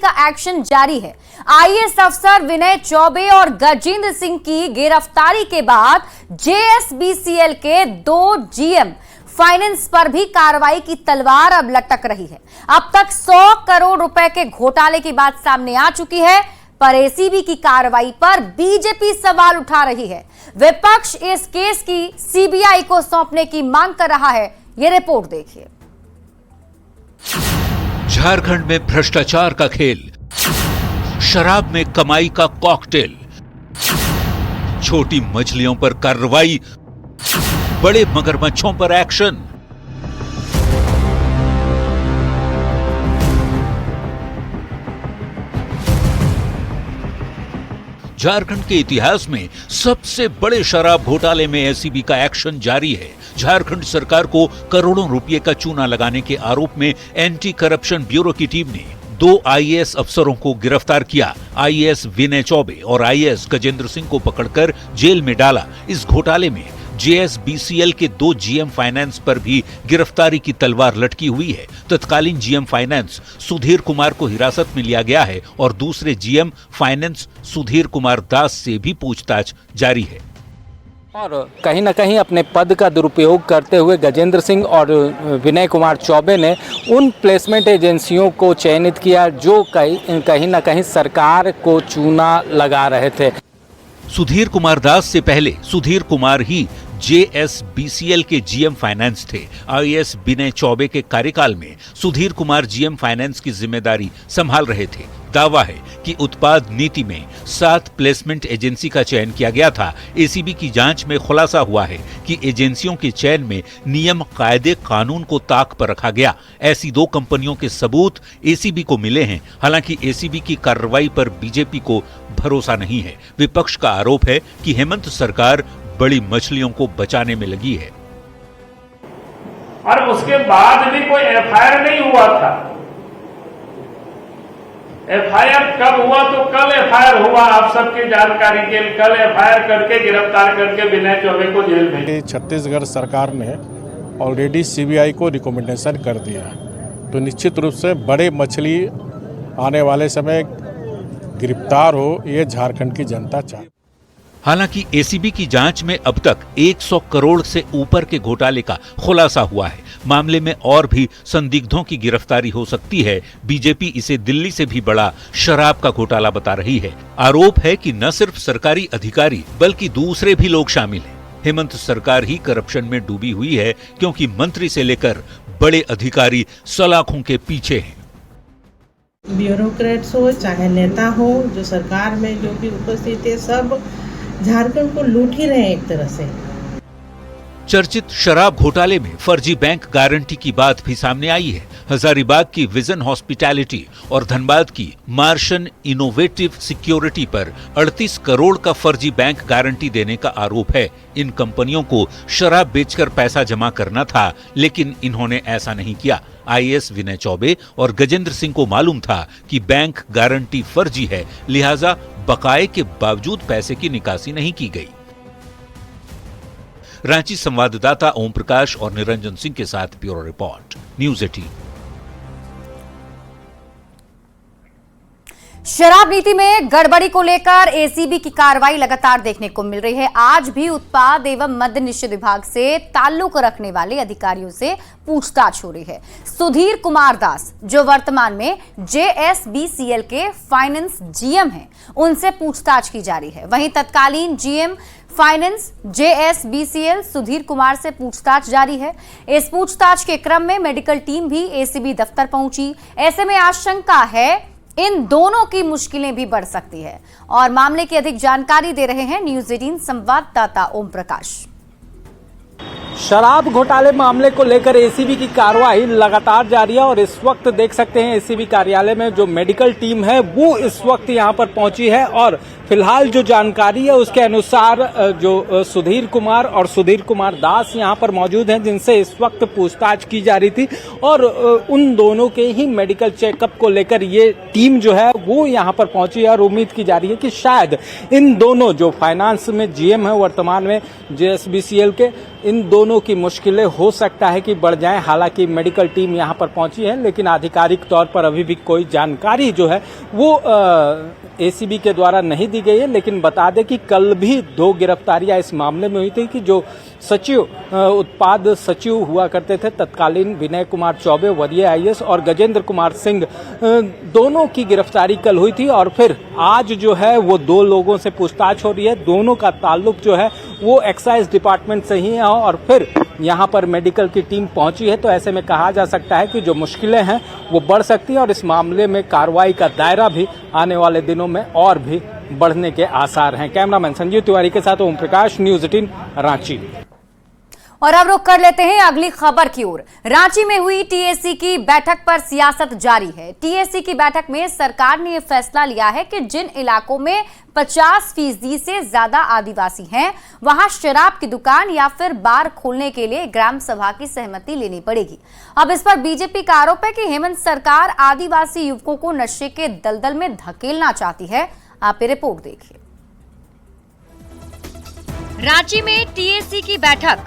का एक्शन जारी है। आईएएस अफसर विनय चौबे और गजेंद्र सिंह की गिरफ्तारी के बाद जेएसबीसीएल के 2 जीएम फाइनेंस पर भी कार्रवाई की तलवार अब लटक रही है। अब तक 100 करोड़ रुपए के घोटाले की बात सामने आ चुकी है, पर एसीबी की कार्रवाई पर बीजेपी सवाल उठा रही है। विपक्ष इस केस की सीबीआई को सौंपने की मांग कर रहा है। ये रिपोर्ट देखिए। झारखंड में भ्रष्टाचार का खेल, शराब में कमाई का कॉकटेल, छोटी मछलियों पर कार्रवाई, बड़े मगरमच्छों पर एक्शन। झारखंड के इतिहास में सबसे बड़े शराब घोटाले में एसीबी का एक्शन जारी है। झारखंड सरकार को करोड़ों रुपए का चूना लगाने के आरोप में एंटी करप्शन ब्यूरो की टीम ने 2 आईएएस अफसरों को गिरफ्तार किया। आईएएस विनय चौबे और आईएएस गजेंद्र सिंह को पकड़कर जेल में डाला। इस घोटाले में जेएसबीसीएल के 2 जीएम फाइनेंस पर भी गिरफ्तारी की तलवार लटकी हुई है। तत्कालीन जीएम फाइनेंस सुधीर कुमार को हिरासत में लिया गया है और दूसरे जीएम फाइनेंस सुधीर कुमार दास से भी पूछताछ जारी है। और कहीं ना कहीं अपने पद का दुरुपयोग करते हुए गजेंद्र सिंह और विनय कुमार चौबे ने उन प्लेसमेंट एजेंसियों को चयनित किया जो कहीं ना कहीं सरकार को चूना लगा रहे थे। सुधीर कुमार दास से पहले सुधीर कुमार ही जेएसबीसीएल के जीएम फाइनेंस थे। आईएएस विनय चौबे के कार्यकाल में सुधीर कुमार जीएम फाइनेंस की जिम्मेदारी संभाल रहे थे। दावा है कि उत्पाद नीति में 7 प्लेसमेंट एजेंसी का चयन किया गया था। एसीबी की जांच में खुलासा हुआ है कि एजेंसियों के चयन में नियम, कायदे, कानून को ताक पर रखा गया। ऐसी 2 कंपनियों के सबूत एसीबी को मिले हैं। हालांकि एसीबी की कार्रवाई पर बीजेपी को भरोसा नहीं है। विपक्ष का आरोप है कि हेमंत सरकार बड़ी मछलियों को बचाने में लगी है और उसके बाद भी कोई एफआईआर नहीं हुआ था। एफआईआर कब हुआ? तो कल एफआईआर हुआ। आप सबकी जानकारी के लिए कल एफआईआर करके गिरफ्तार करके विनय चौबे को जेल भेजा। छत्तीसगढ़ सरकार ने ऑलरेडी सीबीआई को रिकमेंडेशन कर दिया, तो निश्चित रूप से बड़े मछली आने वाले समय गिरफ्तार हो, ये झारखंड की जनता चाहती। हालांकि एसीबी की जांच में अब तक 100 करोड़ से ऊपर के घोटाले का खुलासा हुआ है। मामले में और भी संदिग्धों की गिरफ्तारी हो सकती है। बीजेपी इसे दिल्ली से भी बड़ा शराब का घोटाला बता रही है। आरोप है कि न सिर्फ सरकारी अधिकारी बल्कि दूसरे भी लोग शामिल हैं। हेमंत सरकार ही करप्शन में डूबी हुई है, क्योंकि मंत्री से लेकर बड़े अधिकारी सलाखों के पीछे हैं। ब्यूरोक्रेट्स हो चाहे नेता हो, जो सरकार में जो भी उपस्थित है, सब झारखंड को लूट ही रहे हैं एक तरह से। चर्चित शराब घोटाले में फर्जी बैंक गारंटी की बात भी सामने आई है। हजारीबाग की विजन हॉस्पिटैलिटी और धनबाद की मार्शन इनोवेटिव सिक्योरिटी पर 38 करोड़ का फर्जी बैंक गारंटी देने का आरोप है। इन कंपनियों को शराब बेचकर पैसा जमा करना था, लेकिन इन्होंने ऐसा नहीं किया। आईएएस विनय चौबे और गजेंद्र सिंह को मालूम था कि बैंक गारंटी फर्जी है, लिहाजा बकाये के बावजूद पैसे की निकासी नहीं की गई। रांची संवाददाता ओम प्रकाश और निरंजन सिंह के साथ ब्यूरो रिपोर्ट, न्यूज़ 18। शराब नीति में गड़बड़ी को लेकर एसीबी की कार्रवाई लगातार देखने को मिल रही है। आज भी उत्पाद एवं मद्य निषेध विभाग से ताल्लुक रखने वाले अधिकारियों से पूछताछ हो रही है। सुधीर कुमार दास, जो वर्तमान में जेएसबीसीएल के फाइनेंस जीएम हैं, उनसे पूछताछ की जा रही है। वहीं तत्कालीन जीएम फाइनेंस जेएसबीसीएल सुधीर कुमार से पूछताछ जारी है। इस पूछताछ के क्रम में मेडिकल टीम भी एसीबी दफ्तर पहुंची। ऐसे में आशंका है इन दोनों की मुश्किलें भी बढ़ सकती है। और मामले की अधिक जानकारी दे रहे हैं न्यूज़ 18 संवाददाता ओम प्रकाश। शराब घोटाले मामले को लेकर एसीबी की कार्रवाई लगातार जारी है और इस वक्त देख सकते हैं एसीबी कार्यालय में जो मेडिकल टीम है वो इस वक्त यहां पर पहुंची है और फिलहाल जो जानकारी है उसके अनुसार जो सुधीर कुमार और सुधीर कुमार दास यहां पर मौजूद हैं, जिनसे इस वक्त पूछताछ की जा रही थी और उन दोनों के ही मेडिकल चेकअप को लेकर ये टीम जो है वो यहां पर पहुंची है और उम्मीद की जा रही है कि शायद इन दोनों जो फाइनेंस में जीएम है वर्तमान में जेएसबीसीएल के, इन दोनों दोनों की मुश्किलें हो सकता है कि बढ़ जाएं। हालांकि मेडिकल टीम यहां पर पहुंची है, लेकिन आधिकारिक तौर पर अभी भी कोई जानकारी जो है वो एसीबी के द्वारा नहीं दी गई है। लेकिन बता दें कि कल भी 2 गिरफ्तारियां इस मामले में हुई थी कि जो सचिव उत्पाद सचिव हुआ करते थे तत्कालीन विनय कुमार चौबे वरीय आईएएस और गजेंद्र कुमार सिंह, दोनों की गिरफ्तारी कल हुई थी। और फिर आज जो है वो 2 लोगों से पूछताछ हो रही है। दोनों का ताल्लुक जो है वो एक्साइज डिपार्टमेंट से ही है और फिर यहाँ पर मेडिकल की टीम पहुंची है। तो ऐसे में कहा जा सकता है कि जो मुश्किलें हैं वो बढ़ सकती हैं और इस मामले में कार्रवाई का दायरा भी आने वाले दिनों में और भी बढ़ने के आसार हैं। कैमरामैन संजीव तिवारी के साथ ओम प्रकाश, न्यूज़ 18 रांची। और अब रुख कर लेते हैं अगली खबर की ओर। रांची में हुई टीएसी की बैठक पर सियासत जारी है। टीएसी की बैठक में सरकार ने यह फैसला लिया है कि जिन इलाकों में 50% से ज्यादा आदिवासी हैं, वहां शराब की दुकान या फिर बार खोलने के लिए ग्राम सभा की सहमति लेनी पड़ेगी। अब इस पर बीजेपी का आरोप है कि हेमंत सरकार आदिवासी युवकों को नशे के दलदल में धकेलना चाहती है। आप ये रिपोर्ट देखिए। रांची में टीएसी की बैठक,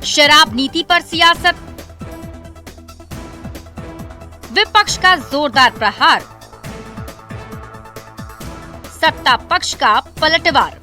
शराब नीति पर सियासत, विपक्ष का जोरदार प्रहार, सत्ता पक्ष का पलटवार।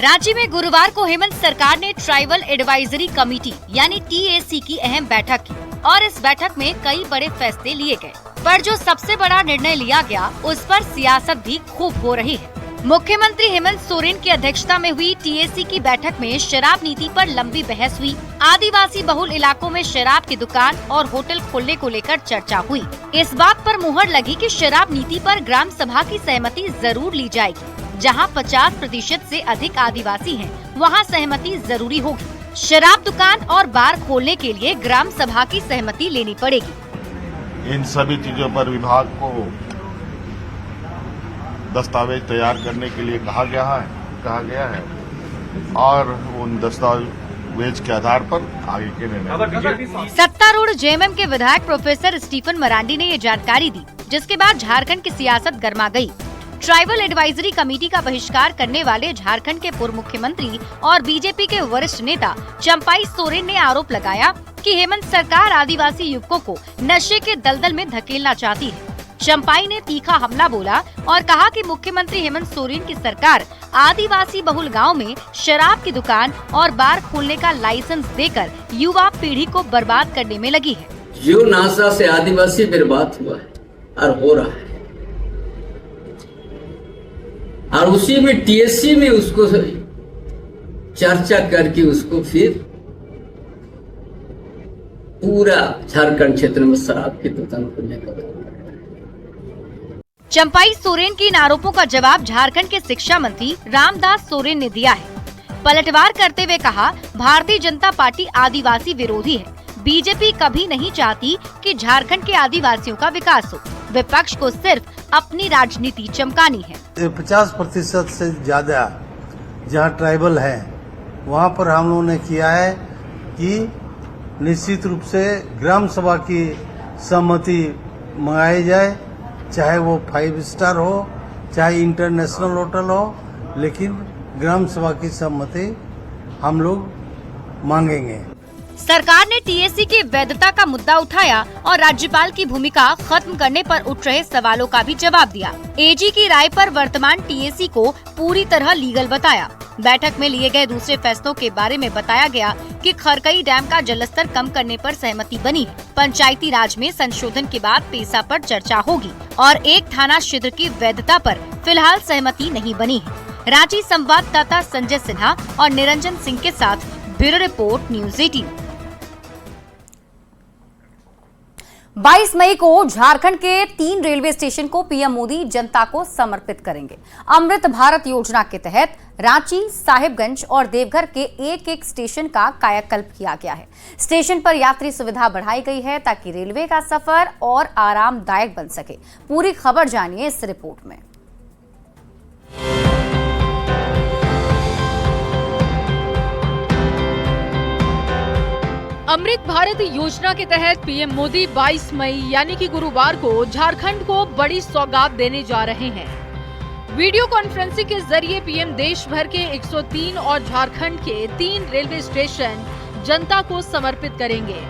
रांची में गुरुवार को हेमंत सरकार ने ट्राइबल एडवाइजरी कमेटी यानी टीएसी की अहम बैठक की और इस बैठक में कई बड़े फैसले लिए गए। पर जो सबसे बड़ा निर्णय लिया गया उस पर सियासत भी खूब हो रही है। मुख्यमंत्री हेमंत सोरेन की अध्यक्षता में हुई टीएसी की बैठक में शराब नीति पर लंबी बहस हुई। आदिवासी बहुल इलाकों में शराब की दुकान और होटल खोलने को लेकर चर्चा हुई। इस बात पर मुहर लगी कि शराब नीति पर ग्राम सभा की सहमति जरूर ली जाएगी। जहां 50% से अधिक आदिवासी हैं, वहां सहमति जरूरी होगी। शराब दुकान और बार खोलने के लिए ग्राम सभा की सहमति लेनी पड़ेगी। इन सभी चीजों पर विभाग को दस्तावेज तैयार करने के लिए कहा गया है और उन दस्तावेज के आधार पर आगे के निर्णय। सत्तारूढ़ जेएमएम के विधायक प्रोफेसर स्टीफन मरांडी ने ये जानकारी दी, जिसके बाद झारखंड की सियासत गर्मा गई। ट्राइबल एडवाइजरी कमेटी का बहिष्कार करने वाले झारखंड के पूर्व मुख्यमंत्री और बीजेपी के वरिष्ठ नेता चंपाई सोरेन ने आरोप लगाया कि हेमंत सरकार आदिवासी युवकों को नशे के दलदल में धकेलना चाहती है। चंपाई ने तीखा हमला बोला और कहा कि मुख्यमंत्री हेमंत सोरेन की सरकार आदिवासी बहुल गांव में शराब की दुकान और बार खोलने का लाइसेंस देकर युवा पीढ़ी को बर्बाद करने में लगी है। जो नासा से आदिवासी बर्बाद हुआ है और हो रहा है, और उसी में टीएससी में उसको चर्चा करके उसको फिर पूरा झारखंड क्षेत्र में शराब की दुकान खोलने का। चंपाई सोरेन के इन आरोपों का जवाब झारखंड के शिक्षा मंत्री रामदास सोरेन ने दिया है। पलटवार करते हुए कहा, भारतीय जनता पार्टी आदिवासी विरोधी है। बीजेपी कभी नहीं चाहती कि झारखंड के आदिवासियों का विकास हो। विपक्ष को सिर्फ अपनी राजनीति चमकानी है। 50% से ज्यादा जहाँ ट्राइबल है वहाँ पर हम लोगों ने किया है कि निश्चित रूप से ग्राम सभा की सहमति मंगाई जाए, चाहे वो 5 स्टार हो चाहे इंटरनेशनल होटल हो, लेकिन ग्राम सभा की सहमति हम लोग मांगेंगे। सरकार ने टीएसी की वैधता का मुद्दा उठाया और राज्यपाल की भूमिका खत्म करने पर उठ रहे सवालों का भी जवाब दिया। एजी की राय पर वर्तमान टीएसी को पूरी तरह लीगल बताया। बैठक में लिए गए दूसरे फैसलों के बारे में बताया गया कि खरकई डैम का जलस्तर कम करने पर सहमति बनी है। पंचायती राज में संशोधन के बाद पेशा पर चर्चा होगी और एक थाना क्षेत्र की वैधता पर फिलहाल सहमति नहीं बनी है। रांची संवाददाता संजय सिन्हा और निरंजन सिंह के साथ ब्यूरो रिपोर्ट, न्यूज़ 18। 22 मई को झारखंड के 3 रेलवे स्टेशन को पीएम मोदी जनता को समर्पित करेंगे। अमृत भारत योजना के तहत रांची, साहिबगंज और देवघर के एक स्टेशन का कायाकल्प किया गया है। स्टेशन पर यात्री सुविधा बढ़ाई गई है ताकि रेलवे का सफर और आरामदायक बन सके। पूरी खबर जानिए इस रिपोर्ट में। अमृत भारत योजना के तहत पीएम मोदी 22 मई यानी कि गुरुवार को झारखंड को बड़ी सौगात देने जा रहे हैं। वीडियो कॉन्फ्रेंसिंग के जरिए पीएम देश भर के 103 और झारखंड के 3 रेलवे स्टेशन जनता को समर्पित करेंगे।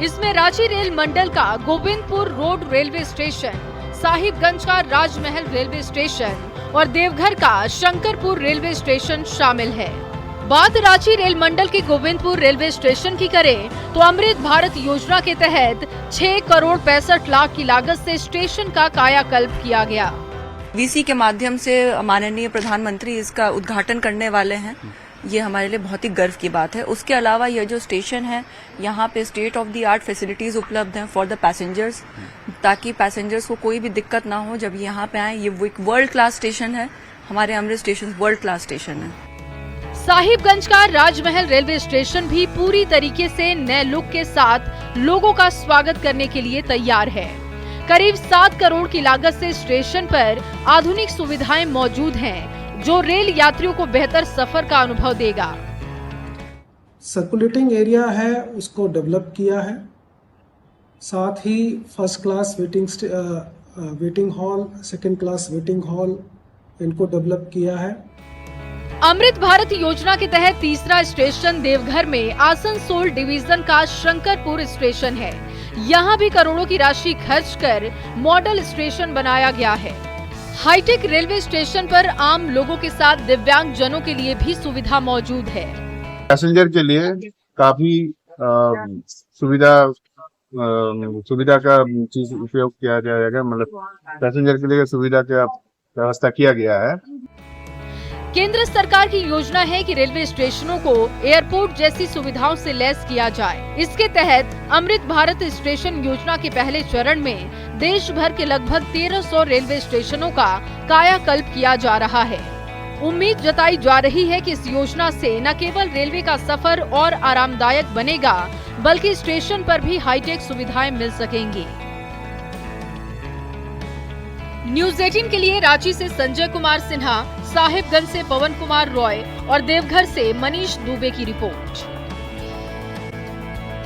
इसमें रांची रेल मंडल का Govindpur road railway station, Sahibganj का राजमहल रेलवे स्टेशन और देवघर का शंकरपुर रेलवे स्टेशन शामिल है। बात रांची रेल मंडल के गोविंदपुर रेलवे स्टेशन की करें तो अमृत भारत योजना के तहत 6 करोड़ 65 लाख की लागत से स्टेशन का कायाकल्प किया गया। वीसी के माध्यम से माननीय प्रधानमंत्री इसका उद्घाटन करने वाले हैं। ये हमारे लिए बहुत ही गर्व की बात है। उसके अलावा यह जो स्टेशन है, यहाँ पे state of the art facilities उपलब्ध हैं फॉर द पैसेंजर्स, ताकि पैसेंजर्स को कोई भी दिक्कत ना हो जब यहाँ पे आए। ये एक वर्ल्ड क्लास स्टेशन है, हमारे अमृत स्टेशन वर्ल्ड क्लास स्टेशन है। साहिबगंज का राजमहल रेलवे स्टेशन भी पूरी तरीके से नए लुक के साथ लोगों का स्वागत करने के लिए तैयार है। करीब 7 करोड़ की लागत से स्टेशन पर आधुनिक सुविधाएं मौजूद हैं, जो रेल यात्रियों को बेहतर सफर का अनुभव देगा। सर्कुलेटिंग एरिया है उसको डेवलप किया है, साथ ही first class waiting hall, second class waiting hall इनको डेवलप किया है। अमृत भारत योजना के तहत तीसरा स्टेशन देवघर में आसनसोल डिवीजन का शंकरपुर स्टेशन है। यहाँ भी करोड़ों की राशि खर्च कर मॉडल स्टेशन बनाया गया है। हाईटेक रेलवे स्टेशन पर आम लोगों के साथ दिव्यांग जनों के लिए भी सुविधा मौजूद है। पैसेंजर के लिए काफी सुविधा का चीज उपयोग किया जाएगा, मतलब पैसेंजर के लिए सुविधा का व्यवस्था किया गया है। केंद्र सरकार की योजना है कि रेलवे स्टेशनों को एयरपोर्ट जैसी सुविधाओं से लैस किया जाए। इसके तहत अमृत भारत स्टेशन योजना के पहले चरण में देश भर के लगभग 1300 रेलवे स्टेशनों का कायाकल्प किया जा रहा है। उम्मीद जताई जा रही है कि इस योजना से न केवल रेलवे का सफर और आरामदायक बनेगा, बल्कि स्टेशन पर भी हाईटेक सुविधाएं मिल सकेंगी। न्यूज़ 18 के लिए रांची से संजय कुमार सिन्हा, साहिबगंज से पवन कुमार रॉय और देवघर से मनीष दुबे की रिपोर्ट।